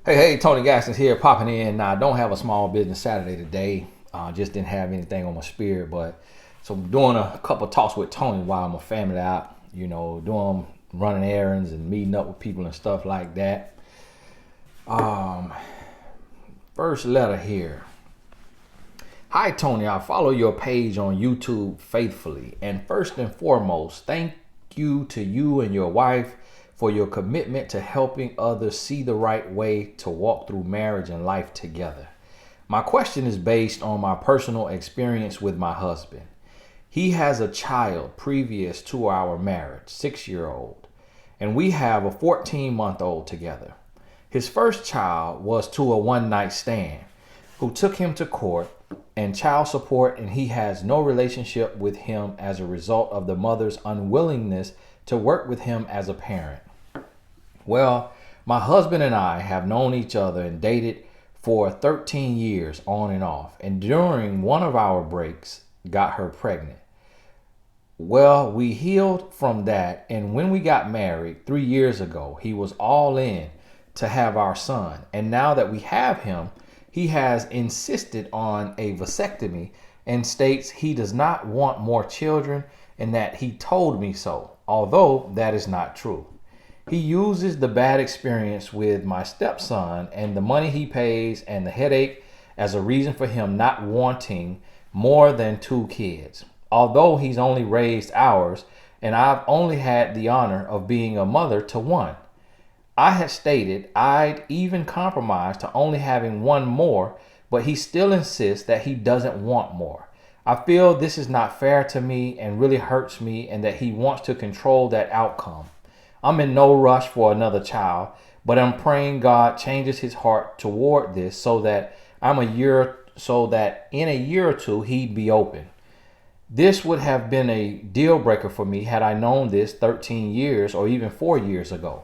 Hey, Tony Gaston's here, popping in. Now, I don't have a small business Saturday today. Just didn't have anything on my spirit, but so I'm doing a couple talks with Tony while I'm a family out. Doing running errands and meeting up with people and stuff like that. Um, First letter here. Hi, Tony. I follow your page on YouTube faithfully, and first and foremost, thank you to you and your wife for your commitment to helping others see the right way to walk through marriage and life together. My question is based on my personal experience with my husband. He has a child previous to our marriage, 6-year-old, and we have a 14-month-old together. His first child was to a one-night stand who took him to court and child support, and he has no relationship with him as a result of the mother's unwillingness to work with him as a parent. Well, my husband and I have known each other and dated for 13 years on and off, and during one of our breaks, got her pregnant. Well, we healed from that, and when we got married 3 years ago, he was all in to have our son. And now that we have him, he has insisted on a vasectomy and states he does not want more children and that he told me so, although that is not true. He uses the bad experience with my stepson and the money he pays and the headache as a reason for him not wanting more than 2 kids, although he's only raised ours and I've only had the honor of being a mother to one. I had stated I'd even compromise to only having one more, but he still insists that he doesn't want more. I feel this is not fair to me and really hurts me, and that he wants to control that outcome. I'm in no rush for another child, but I'm praying God changes his heart toward this so that in a year or two he'd be open. This would have been a deal breaker for me had I known this 13 years or even 4 years ago.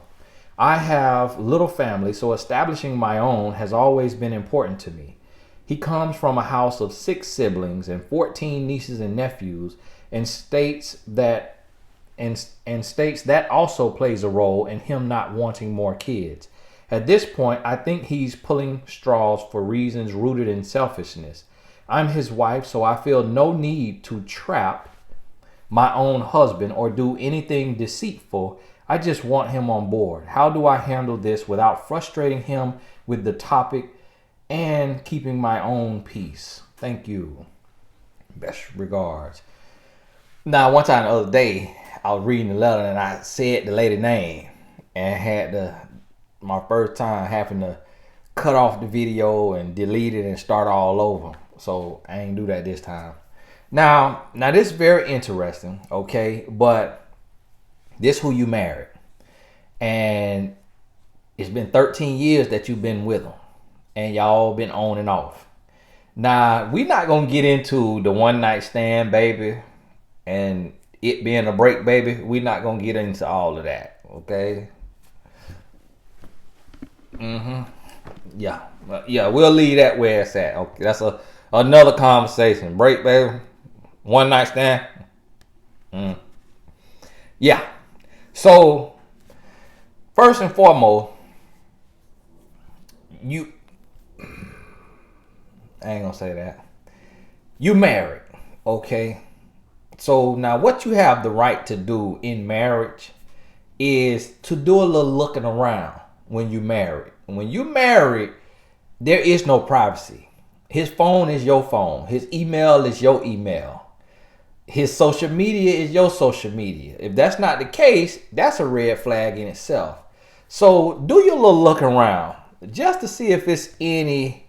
I have little family, so establishing my own has always been important to me. He comes from a house of 6 siblings and 14 nieces and nephews, and states that also plays a role in him not wanting more kids. At this point, I think he's pulling straws for reasons rooted in selfishness. I'm his wife, so I feel no need to trap my own husband or do anything deceitful. I just want him on board. How do I handle this without frustrating him with the topic and keeping my own peace? Thank you. Best regards. Now, one time the other day, I was reading the letter and I said the lady name and had my first time having to cut off the video and delete it and start all over. So I ain't do that this time. Now this is very interesting, okay? But this who you married, and it's been 13 years that you've been with him, and y'all been on and off. Now, we're not gonna get into the one night stand, baby, and it being a break, baby. We're not gonna get into all of that, okay? Yeah, we'll leave that where it's at. Okay, that's another conversation. Break, baby. One night stand. Yeah. So, first and foremost, I ain't gonna say that. You married, okay? So now what you have the right to do in marriage is to do a little looking around when you married. When you married, there is no privacy. His phone is your phone. His email is your email. His social media is your social media. If that's not the case, that's a red flag in itself. So do your little look around just to see if it's any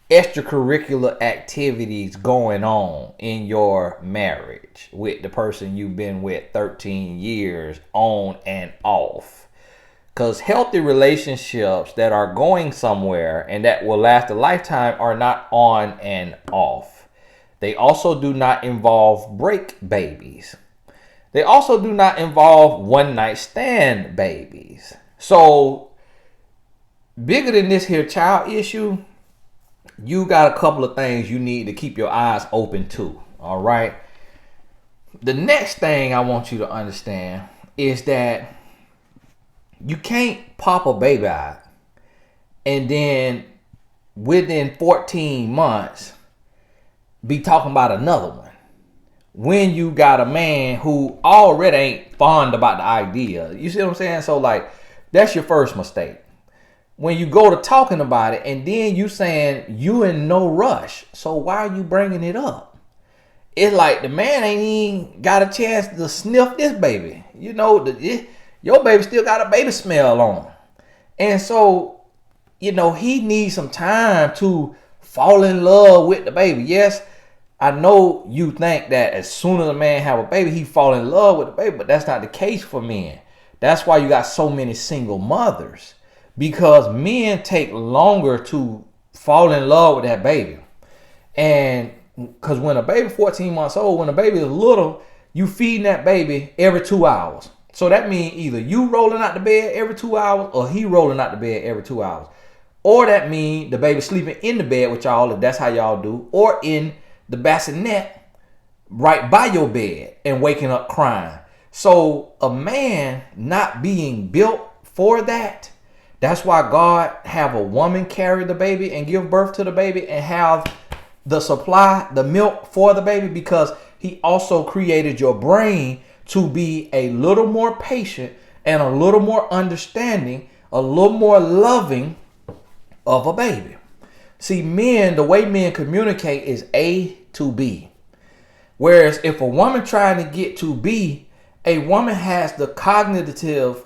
extracurricular activities going on in your marriage with the person you've been with 13 years on and off. Because healthy relationships that are going somewhere and that will last a lifetime are not on and off. They also do not involve break babies. They also do not involve one night stand babies. So, bigger than this here child issue, you got a couple of things you need to keep your eyes open to. All right. The next thing I want you to understand is that you can't pop a baby out and then within 14 months be talking about another one, when you got a man who already ain't fond about the idea. You see what I'm saying? So like, that's your first mistake. When you go to talking about it and then you saying you in no rush, so why are you bringing it up? It's like the man ain't even got a chance to sniff this baby. You know, your baby still got a baby smell on. And so, you know, he needs some time to fall in love with the baby. Yes, I know you think that as soon as a man have a baby, he fall in love with the baby, but that's not the case for men. That's why you got so many single mothers, because men take longer to fall in love with that baby. And because when a baby 14 months old, when a baby is little, you feeding that baby every 2 hours. So that means either you rolling out the bed every 2 hours or he rolling out the bed every 2 hours. Or that means the baby sleeping in the bed with y'all, if that's how y'all do, or in the bassinet right by your bed and waking up crying. So a man not being built for that, that's why God have a woman carry the baby and give birth to the baby and have the supply, the milk for the baby, because he also created your brain to be a little more patient and a little more understanding, a little more loving of a baby. See, men, the way men communicate is A to B. Whereas if a woman trying to get to B, a woman has the cognitive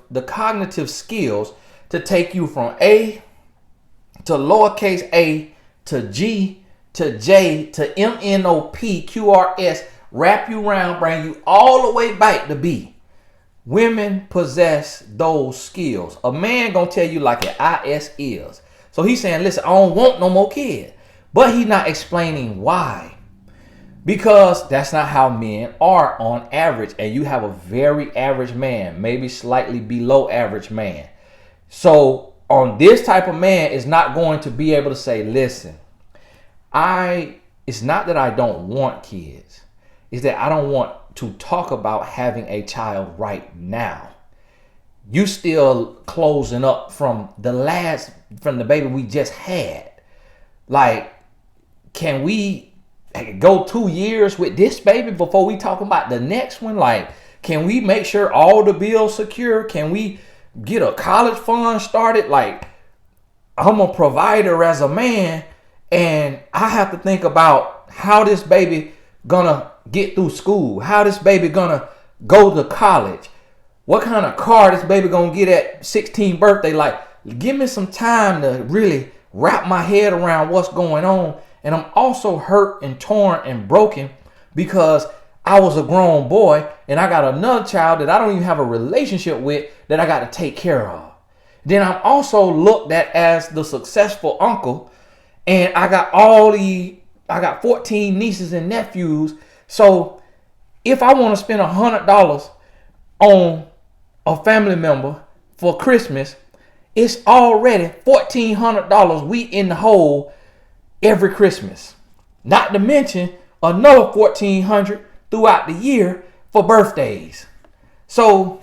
skills to take you from A to lowercase a to G to J to MNOPQRS, wrap you around, bring you all the way back to B. Women possess those skills. A man gonna tell you like an IS is. So he's saying, listen, I don't want no more kids. But he's not explaining why. Because that's not how men are on average. And you have a very average man, maybe slightly below average man. So on this type of man is not going to be able to say, listen, it's not that I don't want kids. It's that I don't want to talk about having a child right now. You still closing up from the baby we just had. Like, can we go 2 years with this baby before we talk about the next one? Like, can we make sure all the bills secure? Can we get a college fund started? Like, I'm a provider as a man, and I have to think about how this baby gonna get through school, how this baby gonna go to college, what kind of car this baby gonna get at 16th birthday. Like, give me some time to really wrap my head around what's going on. And I'm also hurt and torn and broken because I was a grown boy and I got another child that I don't even have a relationship with that I got to take care of. Then I'm also looked at as the successful uncle, and I got 14 nieces and nephews. So if I want to spend $100 on a family member for Christmas, it's already $1,400 we in the hole every Christmas. Not to mention another $1,400 throughout the year for birthdays. So,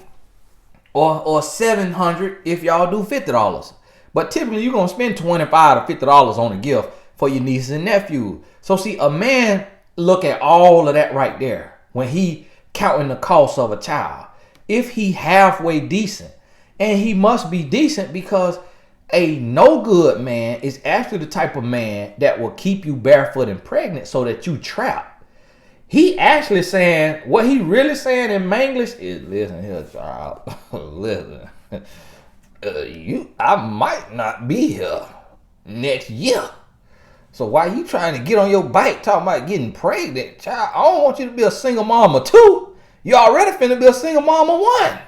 or $700 if y'all do $50. But typically you're gonna spend $25 to $50 on a gift for your nieces and nephews. So see, a man look at all of that right there when he counting the cost of a child. If he halfway decent, and he must be decent because a no good man is actually the type of man that will keep you barefoot and pregnant so that you trap. He actually saying, what he really saying in Manglish is, listen here, child, listen, I might not be here next year. So why you trying to get on your bike talking about getting pregnant, child? I don't want you to be a single mama 2. You already finna be a single mama 1.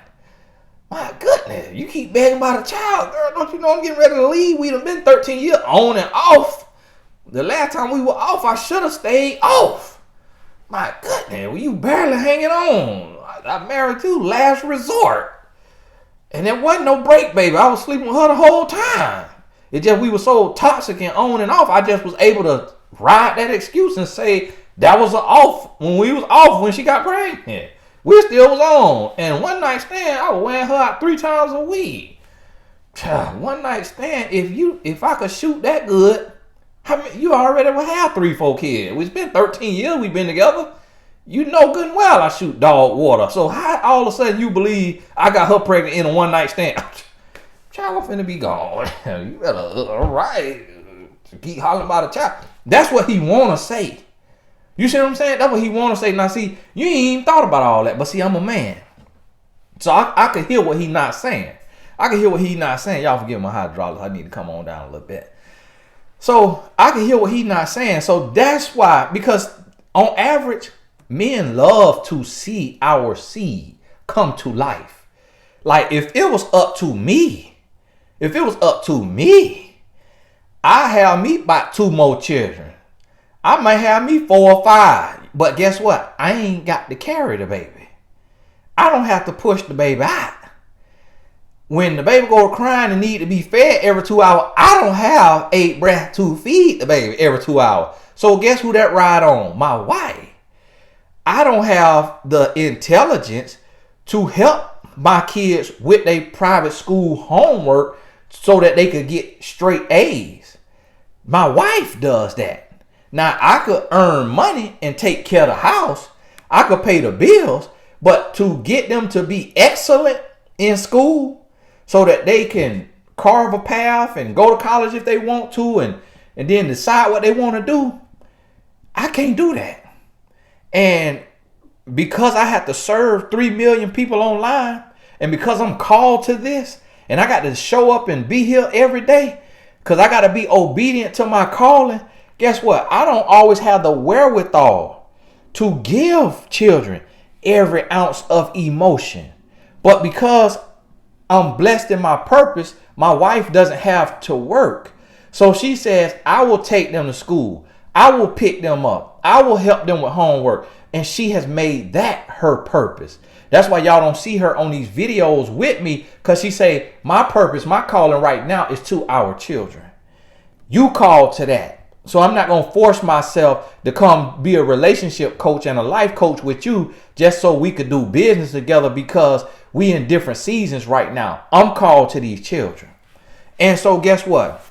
My goodness, you keep begging about a child, girl. Don't you know I'm getting ready to leave? We done been 13 years on and off. The last time we were off, I should have stayed off. My goodness, well, you barely hanging on. I married you last resort. And there wasn't no break, baby. I was sleeping with her the whole time. It just, we were so toxic and on and off. I just was able to ride that excuse and say that was an off when we was off when she got pregnant. We still was on. And one night stand, I was wearing her out 3 times a week. One night stand, if I could shoot that good, you already will have 3-4 kids. It's been 13 years we've been together. You know good and well I shoot dog water. So how all of a sudden you believe I got her pregnant in a one night stand? Child, I'm finna be gone. You better, all right, keep hollering about a child. That's what he wanna say. You see what I'm saying? That's what he wanna say. Now see, you ain't even thought about all that. But see, I'm a man. So I can hear what he's not saying. Y'all forgive my hydraulics. I need to come on down a little bit. So I can hear what he's not saying. So that's why, because on average, men love to see our seed come to life. Like if it was up to me, I have me about 2 more children. I might have me 4 or 5. But guess what? I ain't got to carry the baby. I don't have to push the baby out. When the baby go crying and need to be fed every 2 hours, I don't have 8 breaths to feed the baby every 2 hours. So guess who that ride on? My wife. I don't have the intelligence to help my kids with their private school homework so that they could get straight A's. My wife does that. Now I could earn money and take care of the house. I could pay the bills, but to get them to be excellent in school, so that they can carve a path and go to college if they want to and then decide what they want to do, I can't do that. And because I have to serve 3 million people online, and because I'm called to this, and I got to show up and be here every day, because I got to be obedient to my calling, guess what? I don't always have the wherewithal to give children every ounce of emotion. But because I'm blessed in my purpose, my wife doesn't have to work. So she says, I will take them to school. I will pick them up. I will help them with homework. And she has made that her purpose. That's why y'all don't see her on these videos with me, because she say, my purpose, my calling right now is to our children. You called to that. So I'm not going to force myself to come be a relationship coach and a life coach with you just so we could do business together, because we in different seasons right now. I'm called to these children. And so guess what?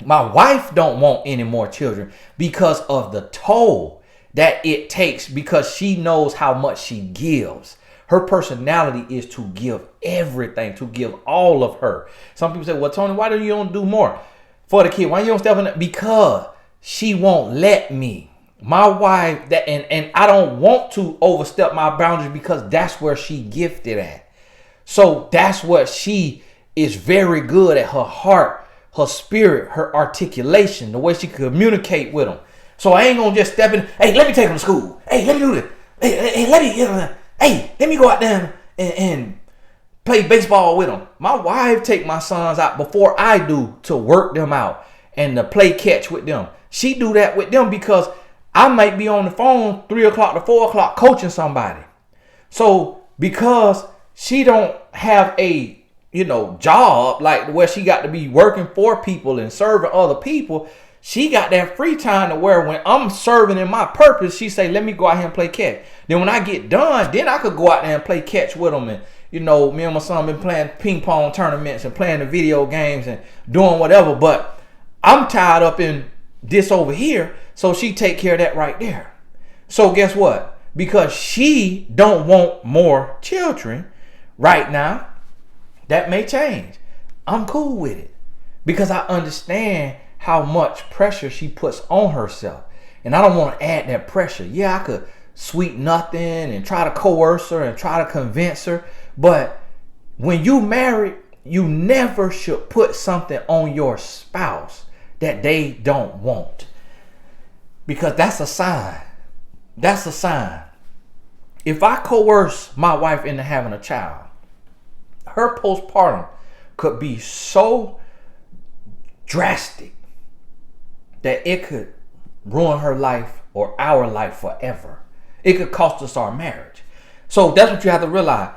My wife don't want any more children because of the toll that it takes, because she knows how much she gives. Her personality is to give everything, to give all of her. Some people say, well, Tony, why do you don't do more for the kid? Why you don't step in? Because she won't let me. My wife, that and I don't want to overstep my boundaries, because that's where she gifted at. So that's what she is very good at, her heart, her spirit, her articulation, the way she can communicate with them. So I ain't gonna just step in, hey, let me take them to school. Hey, let me do this. Hey, let me go out there and play baseball with them. My wife take my sons out before I do to work them out and to play catch with them. She do that with them because I might be on the phone 3 o'clock to 4 o'clock coaching somebody. So because she don't have a, job like where she got to be working for people and serving other people, she got that free time to where when I'm serving in my purpose, she say, let me go out here and play catch. Then when I get done, then I could go out there and play catch with them. And, me and my son been playing ping pong tournaments and playing the video games and doing whatever. But I'm tied up in this over here. So she take care of that right there. So guess what? Because she don't want more children right now, that may change. I'm cool with it because I understand how much pressure she puts on herself. And I don't want to add that pressure. Yeah, I could sweet nothing and try to coerce her and try to convince her. But when you married, you never should put something on your spouse that they don't want. Because that's a sign. That's a sign. If I coerce my wife into having a child, her postpartum could be so drastic that it could ruin her life or our life forever. It could cost us our marriage. So that's what you have to realize.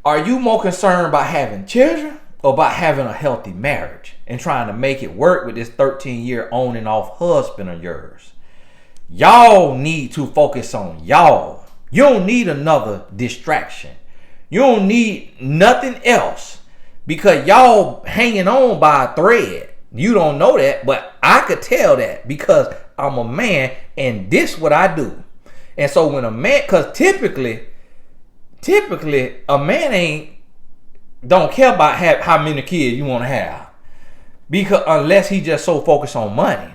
Are you more concerned about having children or about having a healthy marriage and trying to make it work with this 13-year on and off husband of yours? Y'all need to focus on y'all. You don't need another distraction. You don't need nothing else because y'all hanging on by a thread. You don't know that, but I could tell that because I'm a man and this what I do. And so when a man, because typically a man don't care about how many kids you want to have, because unless he just so focused on money.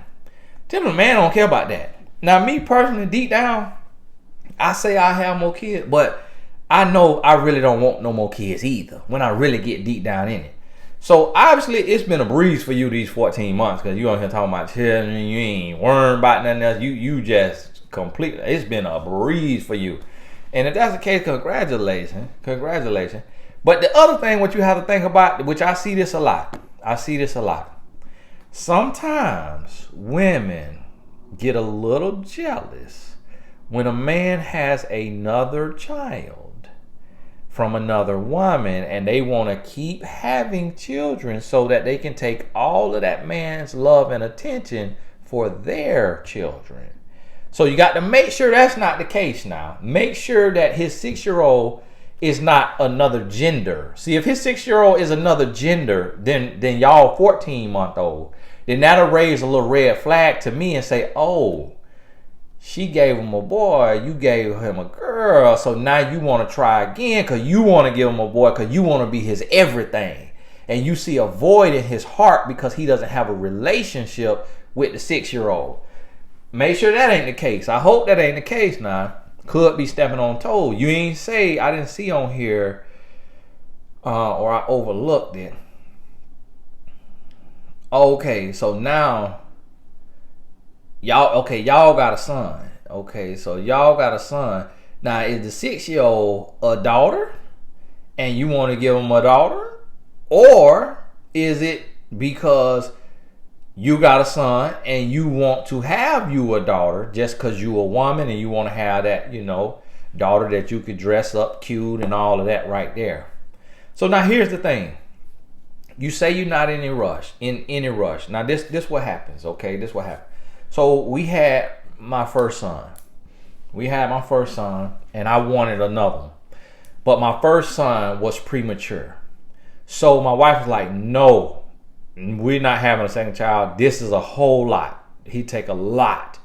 Typically, a man don't care about that. Now, me personally, deep down, I say I have more kids, but I know I really don't want no more kids either when I really get deep down in it. So obviously, it's been a breeze for you these 14 months because you on here talking about children, you ain't worrying about nothing else. You just completely, it's been a breeze for you. And if that's the case, congratulations. But the other thing, what you have to think about, which I see this a lot. Sometimes women get a little jealous when a man has another child from another woman and they want to keep having children so that they can take all of that man's love and attention for their children. So you got to make sure that's not the case now. Make sure that his 6-year-old is not another gender. See, if his 6-year-old is another gender than y'all 14-month-old, then that'll raise a little red flag to me and say, oh, she gave him a boy, you gave him a girl, so now you want to try again because you want to give him a boy because you want to be his everything. And you see a void in his heart because he doesn't have a relationship with the 6-year-old. Make sure that ain't the case. I hope that ain't the case now. Could be stepping on toes. You ain't say, I didn't see on here, or I overlooked it. Okay, so now y'all got a son. Okay, so y'all got a son. Now, is the 6-year-old a daughter and you want to give him a daughter? Or is it because you got a son and you want to have you a daughter just because you a woman and you want to have that, daughter that you could dress up cute and all of that right there? So now here's the thing. You say you're not in any rush. Now this what happens, okay? This what happens. So we had my first son. And I wanted another one. But my first son was premature. So my wife was like, no, we're not having a second child. This is a whole lot. He take a lot.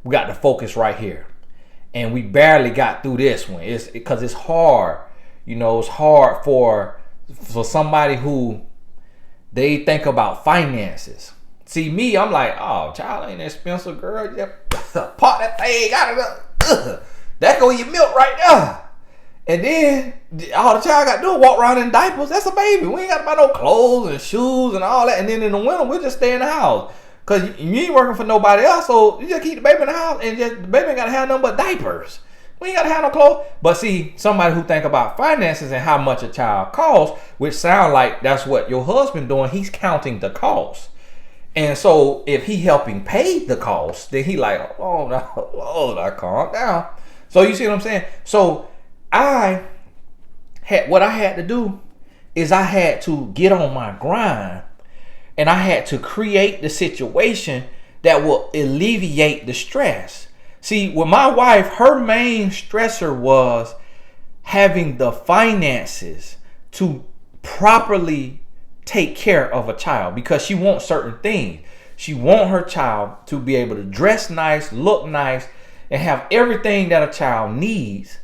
We got to focus right here. And we barely got through this one. It's because it's hard. It's hard for somebody who they think about finances. See, me, I'm like, oh, child ain't expensive, girl. You just pop that thing out of the, that go your milk right there. And then all the child got to do is walk around in diapers. That's a baby. We ain't got to buy no clothes and shoes and all that. And then in the winter, we'll just stay in the house. Because you ain't working for nobody else. So you just keep the baby in the house and the baby ain't got to have nothing but diapers. We ain't got to have no clothes. But see, somebody who think about finances and how much a child costs, which sound like that's what your husband doing, he's counting the cost. And so if he helping pay the cost, then he like, oh, now calm down. So you see what I'm saying? So what I had to do is I had to get on my grind and I had to create the situation that will alleviate the stress. See, with my wife, her main stressor was having the finances to properly take care of a child because she wants certain things. She wants her child to be able to dress nice, look nice, and have everything that a child needs.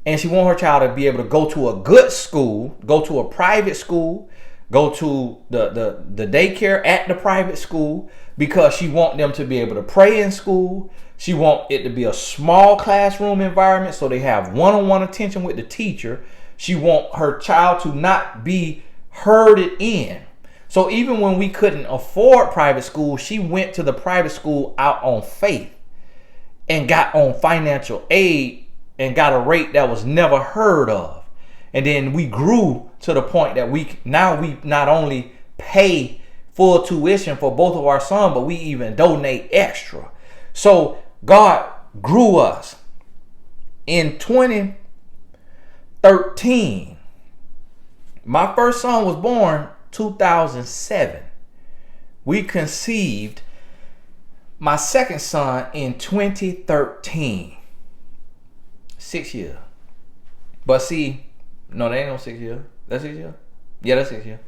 And she wants her child to be able to go to a good school, go to a private school, go to the daycare at the private school because she wants them to be able to pray in school. She wants it to be a small classroom environment so they have one-on-one attention with the teacher. She wants her child to not be herded in. So even when we couldn't afford private school, she went to the private school out on faith and got on financial aid and got a rate that was never heard of. And then we grew to the point that we not only pay full tuition for both of our sons, but we even donate extra. So God grew us. In 2013, my first son was born 2007. We conceived my second son in 2013. 6 years. But see, no, they ain't no 6 years. That's 6 years? Yeah, that's 6 years.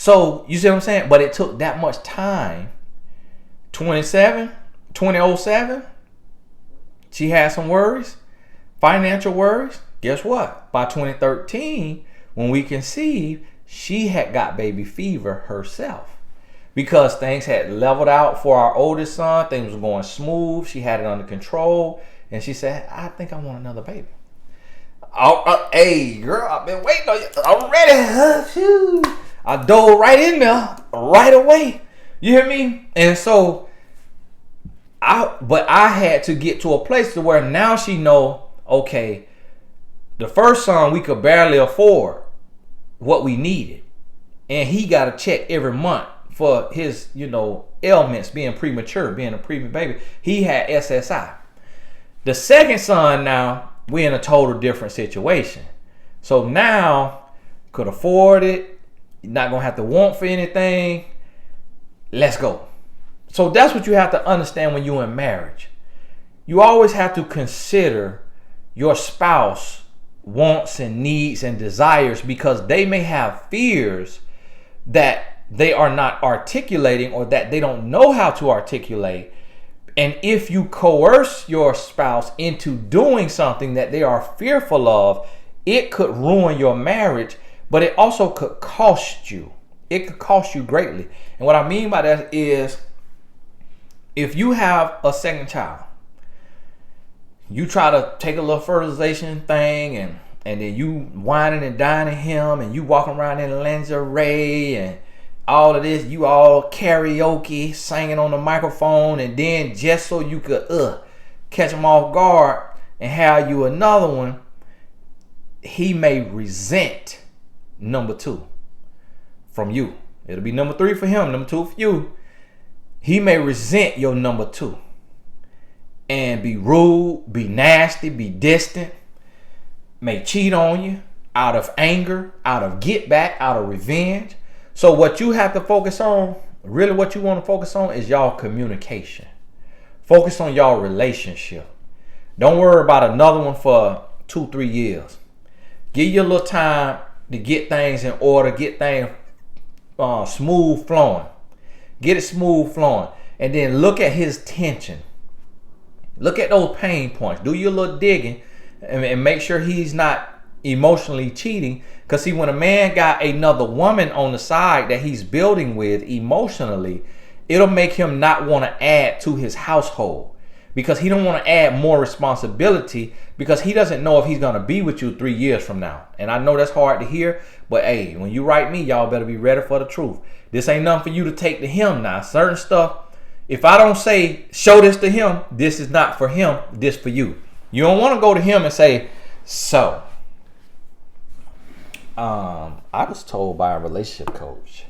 So you see what I'm saying? But it took that much time. 2007, she had some worries, financial worries. Guess what? By 2013, when we conceived, she had got baby fever herself. Because things had leveled out for our oldest son. Things were going smooth. She had it under control. And she said, I think I want another baby. Hey, girl, I've been waiting on you. I'm ready. I dove right in there right away. You hear me? And so, I had to get to a place to where now she know, okay, the first son we could barely afford what we needed. And he got a check every month for his, ailments, being premature, being a preemie baby. He had SSI. The second son now, we're in a total different situation. So now, could afford it. You're not going to have to want for anything. Let's go. So that's what you have to understand when you're in marriage. You always have to consider your spouse wants and needs and desires, because they may have fears that they are not articulating or that they don't know how to articulate. And if you coerce your spouse into doing something that they are fearful of, it could ruin your marriage, but it also could cost you. It could cost you greatly. And what I mean by that is, if you have a second child, you try to take a little fertilization thing, and then you whining and dining him, and you walking around in lingerie and all of this, you all karaoke, singing on the microphone, and then just so you could catch him off guard and have you another one, he may resent number 2 from you. It'll be number 3 for him, number 2 for you. He may resent your number 2 and be rude, be nasty, be distant, may cheat on you out of anger, out of get back, out of revenge. So what you have to focus on, really what you want to focus on, is y'all communication. Focus on y'all relationship. Don't worry about another one for 2-3 years. Give you a little time to get things in order, get things smooth flowing. Get it smooth flowing. And then look at his tension. Look at those pain points. Do your little digging and make sure he's not emotionally cheating. Because see, when a man got another woman on the side that he's building with emotionally, it'll make him not want to add to his household, because he don't want to add more responsibility, because he doesn't know if he's going to be with you 3 years from now. And I know that's hard to hear, but hey, when you write me, y'all better be ready for the truth. This ain't nothing for you to take to him now. Certain stuff, if I don't say, show this to him, this is not for him, this for you. You don't want to go to him and say, so, I was told by a relationship coach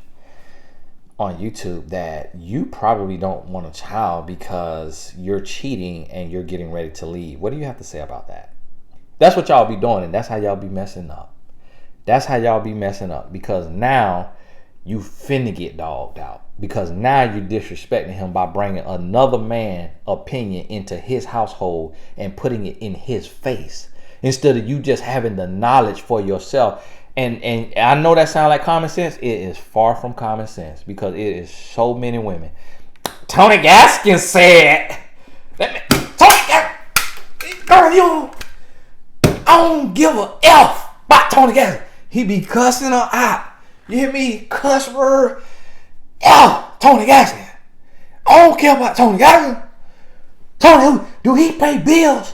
on YouTube that you probably don't want a child because you're cheating and you're getting ready to leave. What do you have to say about that? That's what y'all be doing, and that's how y'all be messing up. That's how y'all be messing up, because now you finna get dogged out, because now you're disrespecting him by bringing another man's opinion into his household and putting it in his face, instead of you just having the knowledge for yourself. And I know that sounds like common sense. It is far from common sense, because it is so many women. Tony Gaskin said, girl, I don't give a F about Tony Gaskin. He be cussing her out. You hear me? Cuss word. Tony Gaskin. I don't care about Tony Gaskin. Tony, do he pay bills?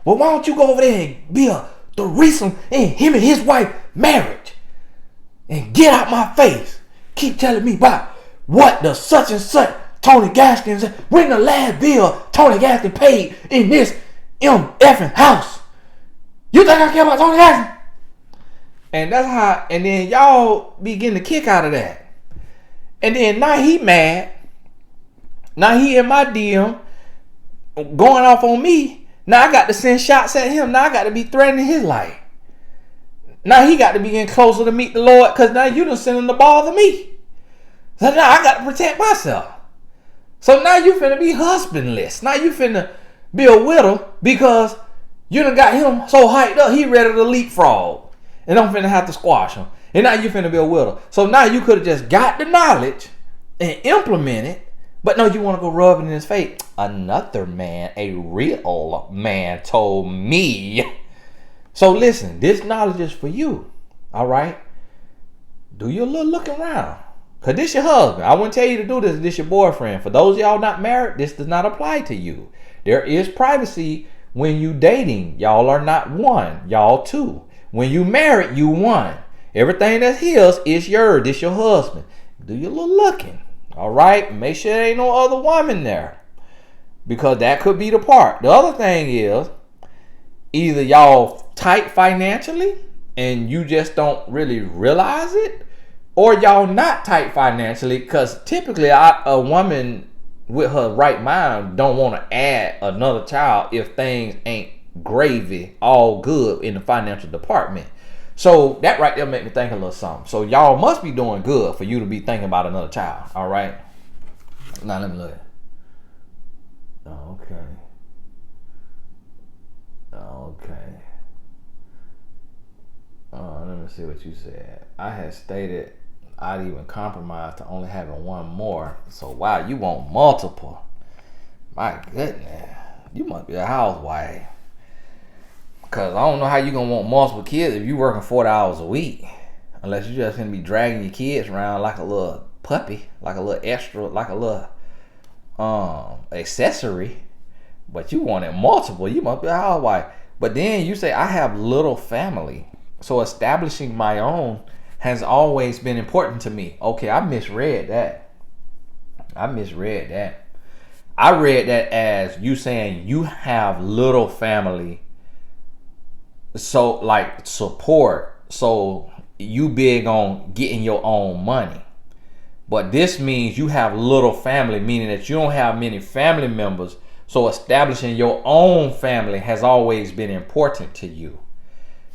Well, why don't you go over there and be the reason in him and his wife marriage, and get out my face. Keep telling me about what the such and such Tony Gaskin said. When the last bill Tony Gaskin paid in this effing house? You think I care about Tony Gaskin? And that's how, and then y'all be getting a kick out of that. And then now he mad. Now he in my DM going off on me. Now I got to send shots at him. Now I got to be threatening his life. Now he got to be getting closer to meet the Lord, because now you done sending the ball to me. So now I got to protect myself. So now you finna be husbandless. Now you finna be a widow, because you done got him so hyped up he ready to leapfrog. And I'm finna have to squash him. And now you finna be a widow. So now you could have just got the knowledge and implemented, but no, you want to go rub it in his face. Another man, a real man, told me. So listen, this knowledge is for you. All right? Do your little look around. Because this your husband. I wouldn't tell you to do this. This your boyfriend. For those of y'all not married, this does not apply to you. There is privacy when you dating. Y'all are not one. Y'all two. When you married, you one. Everything that's his is yours. This your husband. Do your little looking. All right? Make sure there ain't no other woman there. Because that could be the part. The other thing is, either y'all tight financially and you just don't really realize it, or y'all not tight financially, because typically a woman with her right mind don't want to add another child if things ain't gravy, all good in the financial department. So that right there make me think a little something. So y'all must be doing good for you to be thinking about another child. All right. Now let me look. Okay. Let me see what you said. I had stated I'd even compromise to only having one more. So wow, you want multiple? My goodness, you must be a housewife. Cause I don't know how you gonna want multiple kids if you working 40 hours a week, unless you just gonna be dragging your kids around like a little puppy, like a little extra, like a little accessory. But you want it multiple. You must be a housewife. But then you say I have little family, so establishing my own has always been important to me. Okay, I misread that. I read that as you saying you have little family, so like support, so you big on getting your own money. But this means you have little family, meaning that you don't have many family members, so establishing your own family has always been important to you.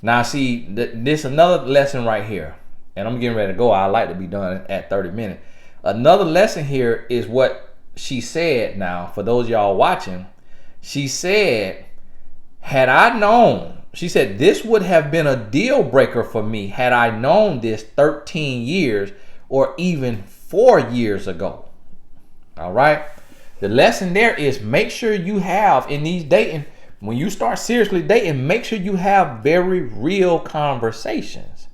Now see, this another lesson right here, and I'm getting ready to go. I like to be done at 30 minutes. Another lesson here is what she said. Now, for those of y'all watching, she said, had I known, she said, this would have been a deal breaker for me had I known this 13 years or even 4 years ago. All right. The lesson there is make sure you have in these dating, when you start seriously dating, make sure you have very real conversations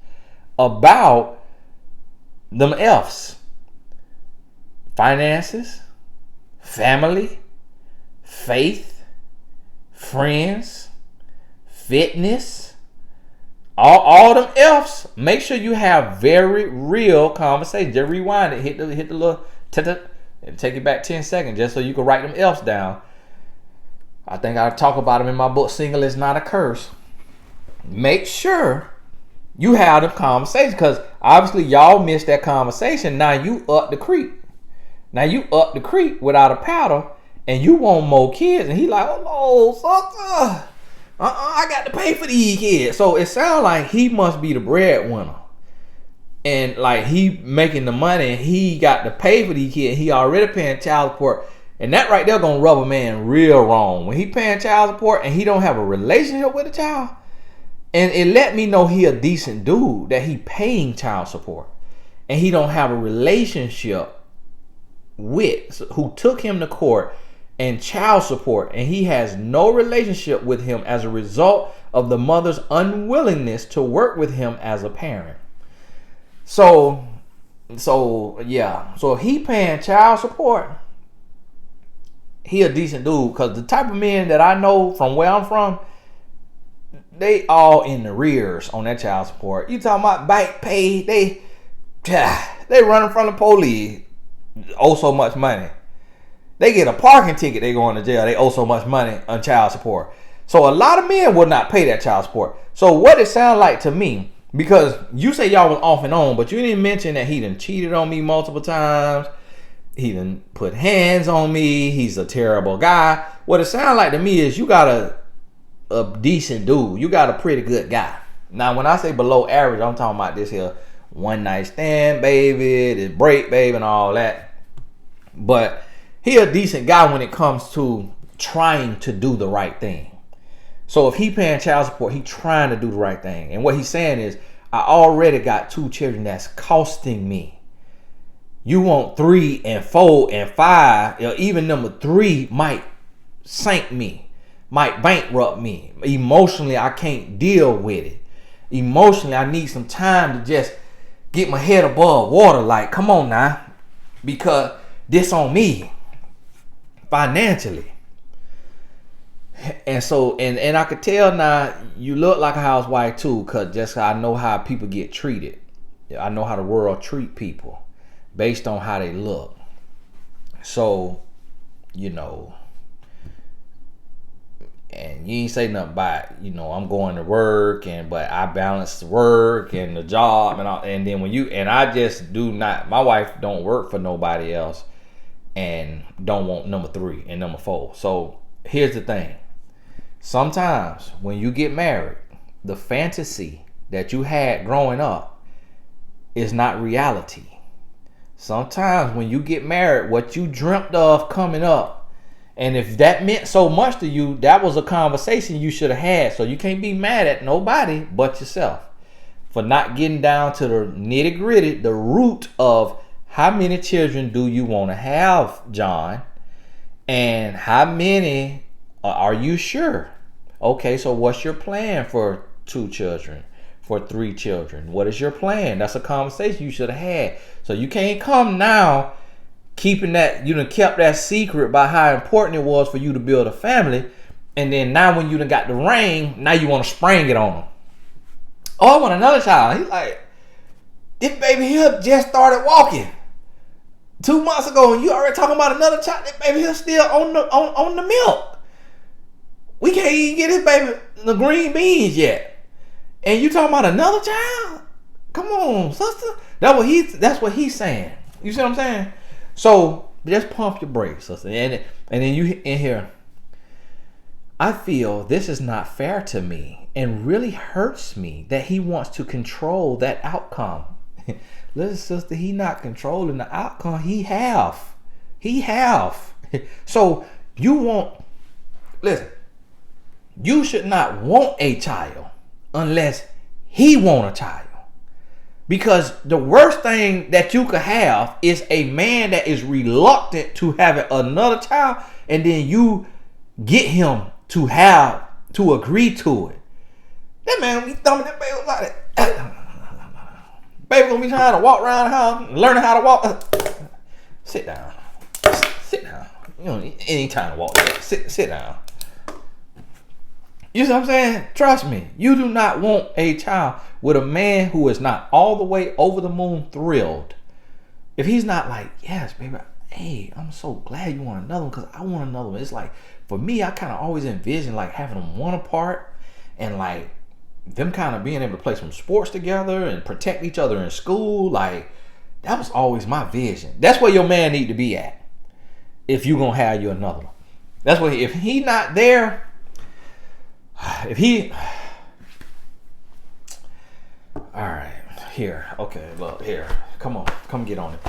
about them F's. Finances, family, faith, friends, fitness, all them F's. Make sure you have very real conversations. Just rewind it, hit the little and take it back 10 seconds just so you can write them F's down. I think I talk about them in my book, Single is Not a Curse. Make sure you have them conversations, because obviously y'all missed that conversation. Now you up the creek. Without a paddle, and you want more kids. And he like, oh, sucker. I got to pay for these kids. So it sounds like he must be the breadwinner. And like he making the money and he got to pay for these kids. He already paying child support. And that right there gonna rub a man real wrong. When he paying child support and he don't have a relationship with a child. And it let me know he a decent dude that he paying child support. And he don't have a relationship with who took him to court and child support. And he has no relationship with him as a result of the mother's unwillingness to work with him as a parent. So yeah. So if he paying child support, he a decent dude, because the type of men that I know from where I'm from, they all in the rears on that child support. You talking about back pay? They running from the police, owe so much money. They get a parking ticket, they going to jail. They owe so much money on child support. So a lot of men would not pay that child support. So what it sounds like to me, because you say y'all was off and on, but you didn't mention that he done cheated on me multiple times. He done put hands on me. He's a terrible guy. What it sounds like to me is you got a decent dude. You got a pretty good guy. Now, when I say below average, I'm talking about this here one night stand, baby, this break, baby, and all that. But he a decent guy when it comes to trying to do the right thing. So if he paying child support, he trying to do the right thing. And what he's saying is, I already got 2 children that's costing me. You want 3 and 4 and 5, or even number 3 might sink me, might bankrupt me. Emotionally, I can't deal with it. Emotionally, I need some time to just get my head above water. Like, come on now, because this on me financially. And so, and I could tell now you look like a housewife too, because just I know how people get treated. I know how the world treat people based on how they look. So, you know, and you ain't say nothing about, you know, I'm going to work, but I balance the work and the job and all, and then when you, and I just do not, my wife don't work for nobody else and don't want number 3 and number 4. So here's the thing. Sometimes when you get married, the fantasy that you had growing up is not reality. Sometimes when you get married, what you dreamt of coming up, and if that meant so much to you, that was a conversation you should have had. So you can't be mad at nobody but yourself for not getting down to the nitty gritty, the root of how many children do you want to have, John, and how many are you sure? Okay, so what's your plan for 2 children, for 3 children? What is your plan? That's a conversation you should have had. So you can't come now keeping that, you done kept that secret about how important it was for you to build a family, and then now when you done got the ring, now you want to spring it on them. Oh, I want another child. He's like, this baby here just started walking 2 months ago, and you already talking about another child. This baby here still on the milk. We can't even get this baby the green beans yet, and you talking about another child? Come on, sister. That's what he's saying. You see what I'm saying? So just pump your brakes, sister. And then you in here. I feel this is not fair to me, and really hurts me that he wants to control that outcome. Listen, sister, he not controlling the outcome. He have. So you want. Listen. You should not want a child unless he want a child. Because the worst thing that you could have is a man that is reluctant to having another child, and then you get him to agree to it. That man gonna be thumbing that baby like that. Baby gonna be trying to walk around the house, learning how to walk. Sit down. Sit down. You don't need any time to walk yet. Sit down. You see what I'm saying? Trust me, you do not want a child with a man who is not all the way over the moon thrilled. If he's not like, yes, baby, hey, I'm so glad you want another one because I want another one. It's like, for me, I kind of always envision like having them one apart and like them kind of being able to play some sports together and protect each other in school. Like, that was always my vision. That's where your man need to be at if you going to have you another one. That's what, if he not there, if he, all right, here, okay, look, here, come on, come get on it.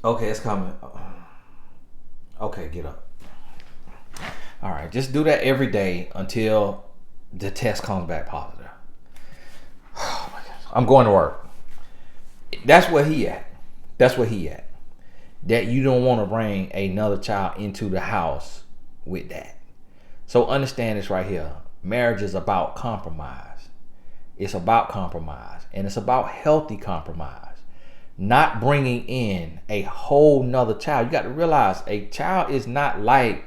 Okay, it's coming. Okay, get up. All right, just do that every day until the test comes back positive. Oh my gosh, I'm going to work. That's where he at. That you don't want to bring another child into the house with that. So understand this right here. Marriage is about compromise. It's about compromise. And it's about healthy compromise. Not bringing in a whole nother child. You got to realize a child is not like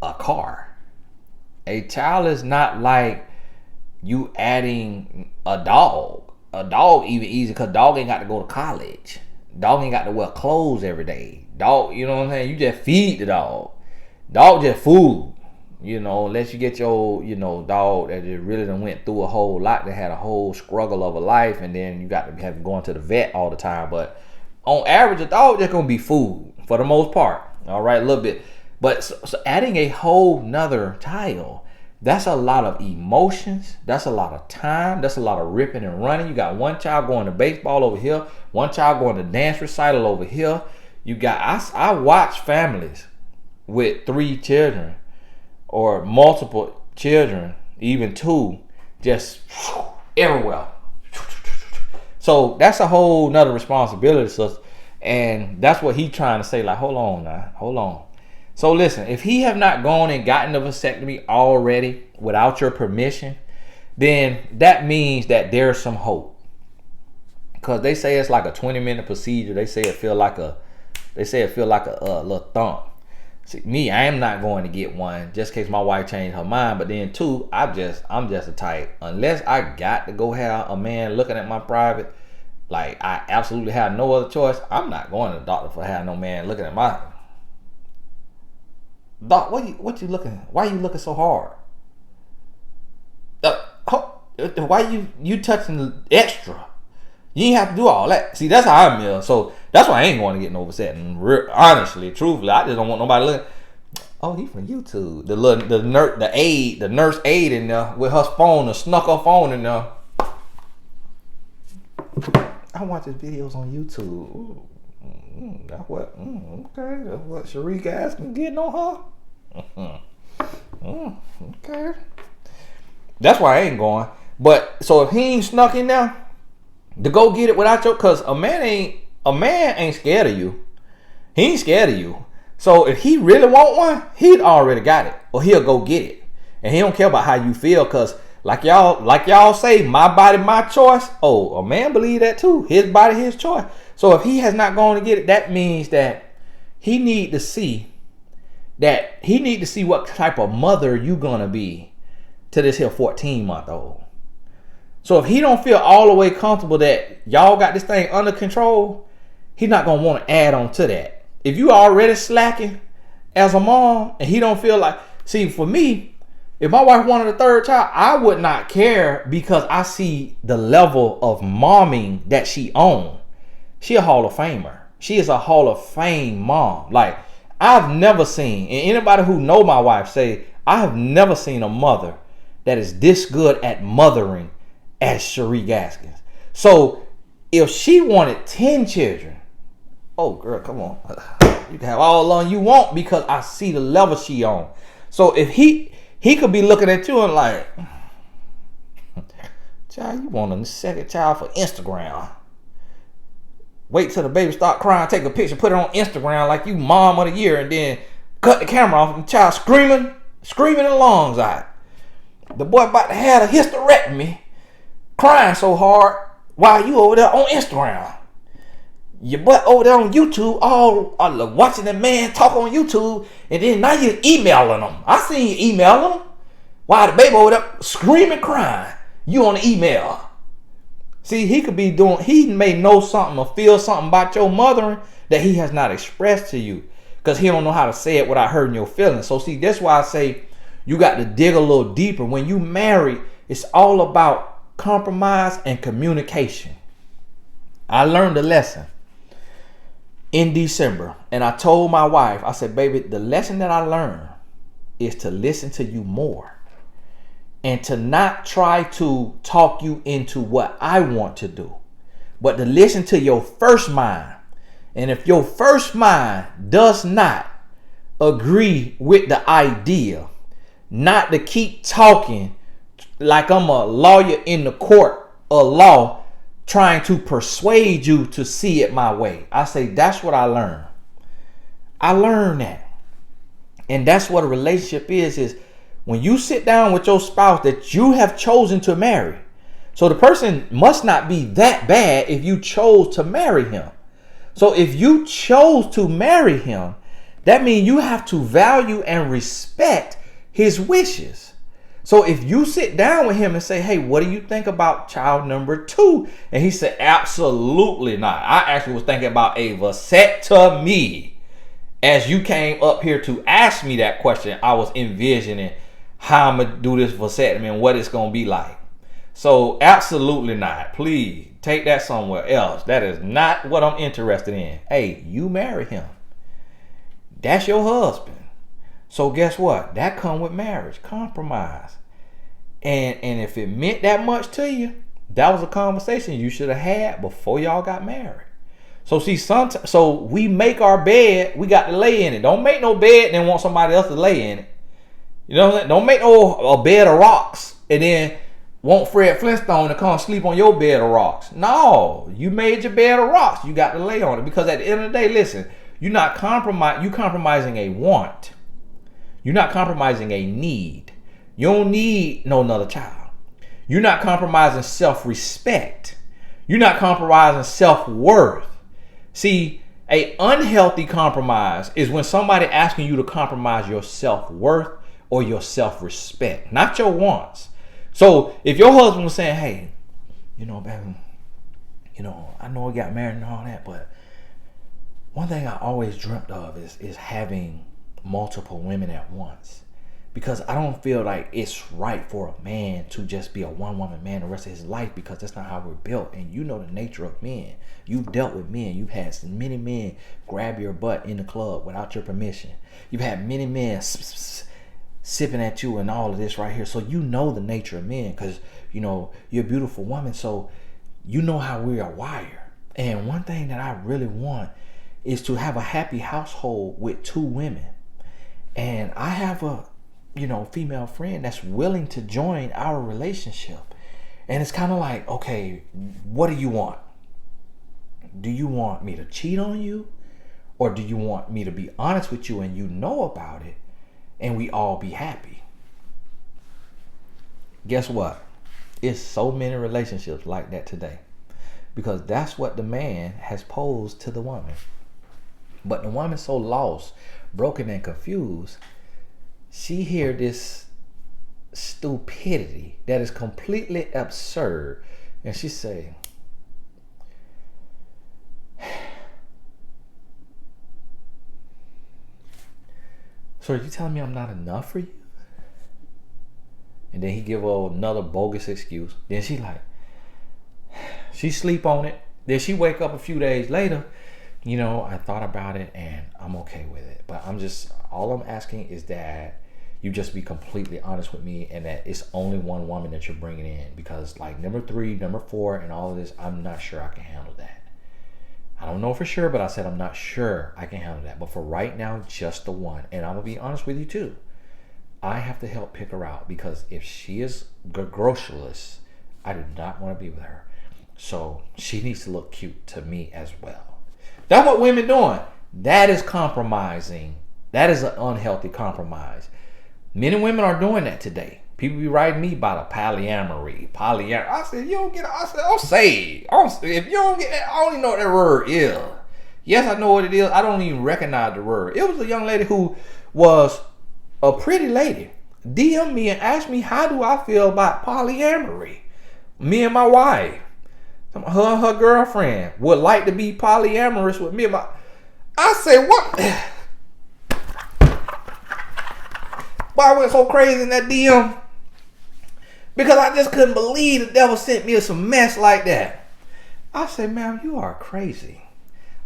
a car. A child is not like you adding a dog. A dog even easy because dog ain't got to go to college. Dog ain't got to wear clothes every day. Dog, you know what I'm saying? You just feed the dog. Dog just food. You know, unless you get your, dog that just really done went through a whole lot, that had a whole struggle of a life, and then you got to have going to the vet all the time. But on average, a dog just gonna be food for the most part. All right, a little bit. But so adding a whole nother child, that's a lot of emotions. That's a lot of time. That's a lot of ripping and running. You got one child going to baseball over here, one child going to dance recital over here. You got, I watch families with 3 children or multiple children, even 2, just everywhere. So that's a whole nother responsibility, sister. And that's what he trying to say. Like, hold on now, hold on. So listen, if he have not gone and gotten the vasectomy already without your permission, then that means that there's some hope. Because they say it's like a 20-minute procedure. They say it feel like a little thump. See, me, I am not going to get one just in case my wife changed her mind. But then 2, I'm just a type. Unless I got to go have a man looking at my private, like I absolutely have no other choice, I'm not going to the doctor for having no man looking at my. Doc, what you looking? Why you looking so hard? Why you touching extra? You ain't have to do all that. See, that's how I'm here. So that's why I ain't going to get no vasectomy. Honestly, truthfully, I just don't want nobody looking. Oh, he from YouTube. The nurse aide in there with her phone, snuck her phone in there. I watch his videos on YouTube. That's what. Okay, that's what Cherie guys can get on her. Okay. That's why I ain't going. But so if he ain't snuck in there to go get it without your, cause a man ain't scared of you. He ain't scared of you. So if he really want one, he'd already got it, or he'll go get it, and he don't care about how you feel, cause like y'all say, my body, my choice. Oh, a man believe that too. His body, his choice. So if he has not gone to get it, that means that he need to see what type of mother you gonna be to this here 14-month-old. So if he don't feel all the way comfortable that y'all got this thing under control, he's not gonna want to add on to that. If you already slacking as a mom and he don't feel like, see, for me, if my wife wanted a 3rd child, I would not care, because I see the level of momming that she owns. She a Hall of Famer. She is a Hall of Fame mom. Like, I've never seen, and anybody who know my wife say, I have never seen a mother that is this good at mothering as Cherie Gaskins. So if she wanted 10 children, oh girl, come on. You can have all on you want, because I see the level she on. So if he could be looking at you and like, child, you want a 2nd child for Instagram. Wait till the baby start crying, take a picture, put it on Instagram like you mom of the year, and then cut the camera off and the child screaming her lungs out. The boy about to have a hysterectomy, crying so hard while you over there on Instagram. Your butt over there on YouTube, all watching the man talk on YouTube, and then now you're emailing them. I seen you email them while the baby over there screaming, crying. You on the email. See, he may know something or feel something about your mothering that he has not expressed to you, because he don't know how to say it without hurting your feelings. So see, that's why I say you got to dig a little deeper. When you marry, it's all about compromise and communication. I learned a lesson in December, and I told my wife, I said, baby, the lesson that I learned is to listen to you more, and to not try to talk you into what I want to do, but to listen to your first mind. And if your first mind does not agree with the idea, not to keep talking like I'm a lawyer in the court of law trying to persuade you to see it my way. I say, that's what I learned. I learned that. And that's what a relationship is when you sit down with your spouse that you have chosen to marry. So the person must not be that bad if you chose to marry him. So if you chose to marry him, that means you have to value and respect his wishes. So if you sit down with him and say, hey, what do you think about child number 2? And he said, absolutely not. I actually was thinking about a vasectomy. As you came up here to ask me that question, I was envisioning how I'm going to do this vasectomy and what it's going to be like. So absolutely not. Please take that somewhere else. That is not what I'm interested in. Hey, you marry him. That's your husband. So guess what? That come with marriage, compromise. And if it meant that much to you, that was a conversation you should have had before y'all got married. So see, so we make our bed, we got to lay in it. Don't make no bed and then want somebody else to lay in it. You know what I'm saying? Don't make a bed of rocks and then want Fred Flintstone to come sleep on your bed of rocks. No, you made your bed of rocks. You got to lay on it, because at the end of the day, listen, you're not compromising a want. You're not compromising a need. You don't need no another child. You're not compromising self-respect. You're not compromising self-worth. See, a unhealthy compromise is when somebody asking you to compromise your self-worth or your self-respect, not your wants. So if your husband was saying, hey, baby, I know we got married and all that, but one thing I always dreamt of is having multiple women at once, because I don't feel like it's right for a man to just be a one-woman man the rest of his life, because that's not how we're built. And you know the nature of men. You've dealt with men. You've had many men grab your butt in the club without your permission. You've had many men sipping at you and all of this right here. So you know the nature of men, because you're a beautiful woman, so you know how we are wired. And one thing that I really want is to have a happy household with two women. And I have a female friend that's willing to join our relationship. And it's kind of like, okay, what do you want? Do you want me to cheat on you? Or do you want me to be honest with you and you know about it and we all be happy? Guess what? It's so many relationships like that today, because that's what the man has posed to the woman. But the woman's so lost, broken, and confused, she hear this stupidity that is completely absurd, and she say, so are you telling me I'm not enough for you? And then he give her another bogus excuse. Then she sleep on it. Then she wake up a few days later, I thought about it and I'm okay with it. But all I'm asking is that you just be completely honest with me, and that it's only one woman that you're bringing in, because like number 3, number 4, and all of this, I'm not sure I can handle that. I don't know for sure, but I said I'm not sure I can handle that. But for right now, just the one. And I'm going to be honest with you too. I have to help pick her out, because if she is grocerless, I do not want to be with her. So she needs to look cute to me as well. That's what women doing. That is compromising. That is an unhealthy compromise. Men and women are doing that today. People be writing me about a polyamory. I said, you don't get it. I said, I'm saved. If you don't get that, I don't even know what that word is. Yes, I know what it is. I don't even recognize the word. It was a young lady who was a pretty lady. DM me and asked me, how do I feel about polyamory? Me and my wife, her and her girlfriend would like to be polyamorous with me. I said, what? Why I went so crazy in that DM? Because I just couldn't believe the devil sent me some mess like that. I said, ma'am, you are crazy.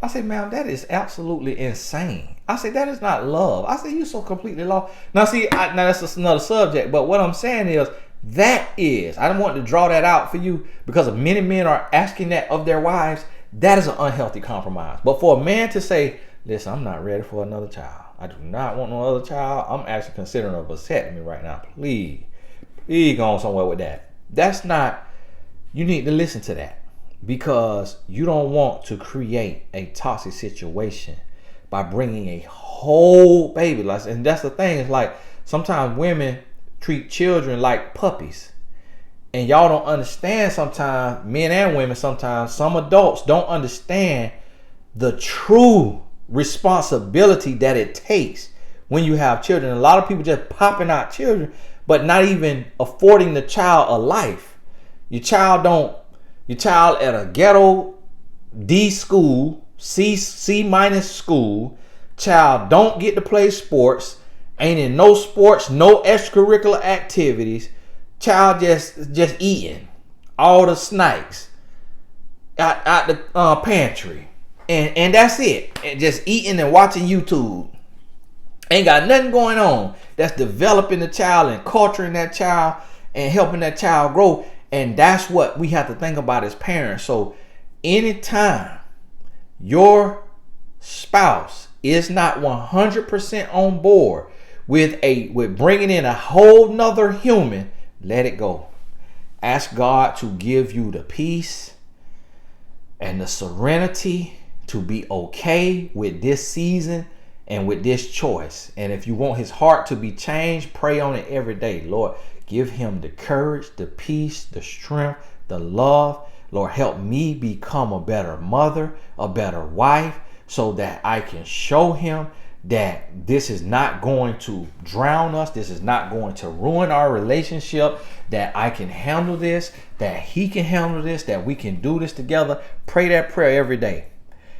I said, ma'am, that is absolutely insane. I said, that is not love. I said, you so completely lost. Now, see, now that's another subject. But what I'm saying is, I don't want to draw that out for you, because many men are asking that of their wives. That is an unhealthy compromise. But for a man to say, listen, I'm not ready for another child. I do not want no other child. I'm actually considering a vasectomy right now. Please go on somewhere with that. That's not, you need to listen to that, because you don't want to create a toxic situation by bringing a whole baby. And that's the thing. It's like sometimes women treat children like puppies, and y'all don't understand sometimes, men and women sometimes, some adults don't understand the true responsibility that it takes when you have children. A lot of people just popping out children, but not even affording the child a life. Your child at a ghetto D school, C minus school, child don't get to play sports, ain't in no sports, no extracurricular activities, child just eating all the snacks out the pantry. And that's it. And just eating and watching YouTube. Ain't got nothing going on that's developing the child and culturing that child and helping that child grow. And that's what we have to think about as parents. So anytime your spouse is not 100% on board with bringing in a whole nother human, let it go. Ask God to give you the peace and the serenity to be okay with this season and with this choice. And if you want his heart to be changed, pray on it every day. Lord, give him the courage, the peace, the strength, the love. Lord, help me become a better mother, a better wife, so that I can show him that this is not going to drown us. This is not going to ruin our relationship, that I can handle this, that he can handle this, that we can do this together. Pray that prayer every day.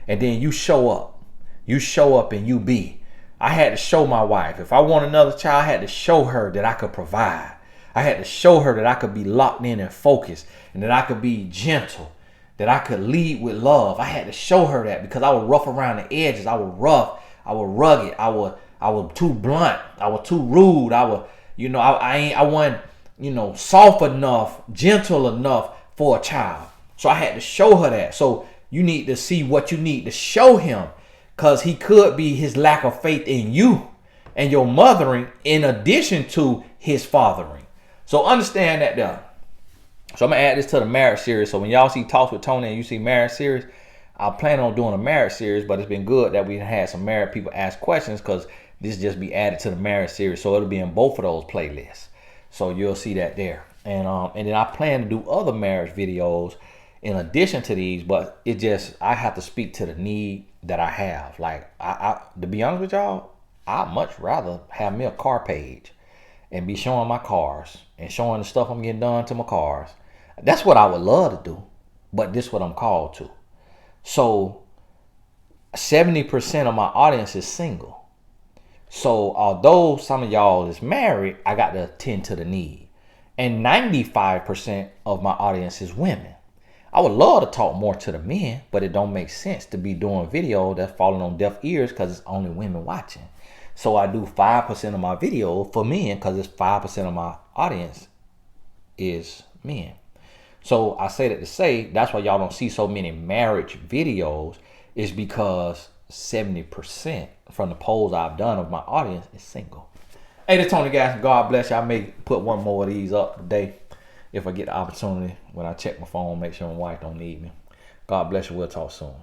And then you show up. You show up and you be. I had to show my wife. If I want another child, I had to show her that I could provide. I had to show her that I could be locked in and focused, and that I could be gentle, that I could lead with love. I had to show her that, because I was rough around the edges. I was rough. I was rugged. I was too blunt. I was too rude. I wasn't, soft enough, gentle enough for a child. So I had to show her that. So you need to see what you need to show him, because he could be his lack of faith in you and your mothering in addition to his fathering. So understand that there. So I'm going to add this to the marriage series. So when y'all see Talks with Tony and you see marriage series, I plan on doing a marriage series, but it's been good that we had some married people ask questions, because this just be added to the marriage series. So it'll be in both of those playlists. So you'll see that there. And then I plan to do other marriage videos in addition to these, but I have to speak to the need that I have. Like, I to be honest with y'all, I'd much rather have me a car page and be showing my cars and showing the stuff I'm getting done to my cars. That's what I would love to do, but this is what I'm called to. So 70% of my audience is single. So although some of y'all is married, I got to attend to the need. And 95% of my audience is women. I would love to talk more to the men, but it don't make sense to be doing video that's falling on deaf ears because it's only women watching. So I do 5% of my video for men, because it's 5% of my audience is men. So I say that to say, that's why y'all don't see so many marriage videos, is because 70% from the polls I've done of my audience is single. Hey, this Tony, guys. God bless you. I may put one more of these up today if I get the opportunity when I check my phone, make sure my wife don't need me. God bless you. We'll talk soon.